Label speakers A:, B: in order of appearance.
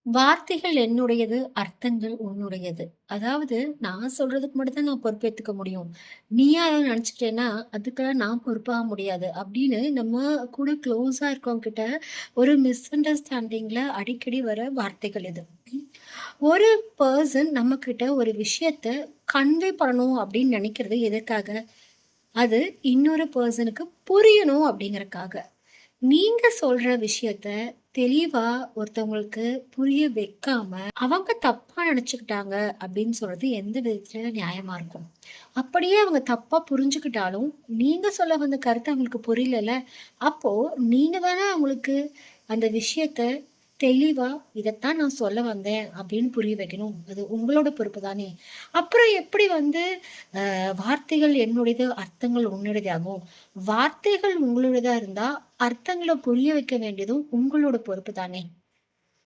A: வார்த்தைகள் என்னுடையது, அர்த்தங்கள் உன்னுடையது. அதாவது நான் சொல்றதுக்கு மட்டும் தான் நான் பொறுப்பேத்துக்க முடியும். நீயா அத நெனச்சுக்கிட்டேன்னா, அதுக்கெல்லாம் நான் பொறுப்பாக முடியாது. அப்படின்னு நம்ம கூட க்ளோஸா இருக்கவங்க கிட்ட ஒரு மிஸ் அண்டர்ஸ்டாண்டிங்ல அடிக்கடி வர வார்த்தைகள் இது. ஒரு பெர்சன் நம்மகிட்ட ஒரு விஷயத்த கன்வே பண்ணணும் அப்படின்னு நெனைக்கிறது எதுக்காக? அது இன்னொரு பெர்சனுக்கு புரியணும் அப்படிங்கிறக்காக. நீங்க சொல்ற விஷயத்த தெளிவா ஒருத்தவங்களுக்கு புரிய வைக்காம, அவங்க தப்பா நெனச்சுக்கிட்டாங்க அப்படின்னு சொல்றது எந்த விதத்துல நியாயமா இருக்கும்? அப்படியே அவங்க தப்பா புரிஞ்சுக்கிட்டாலும், நீங்க சொல்ல வந்த கருத்து அவங்களுக்கு புரியலல்ல, அப்போ நீங்க தானே அவங்களுக்கு அந்த விஷயத்த தெளிவா, "இதத்தான் நான் சொல்ல வந்தேன்" அப்படின்னு புரிய வைக்கணும். அது உங்களோட பொறுப்பு தானே! அப்புறம் எப்படி வந்து வார்த்தைகள் என்னுடையது, அர்த்தங்கள் உன்னுடையதாகும்? வார்த்தைகள் உங்களுடையதா இருந்தா, அர்த்தங்கள புரிய வைக்க வேண்டியதும் உங்களோட பொறுப்பு தானே!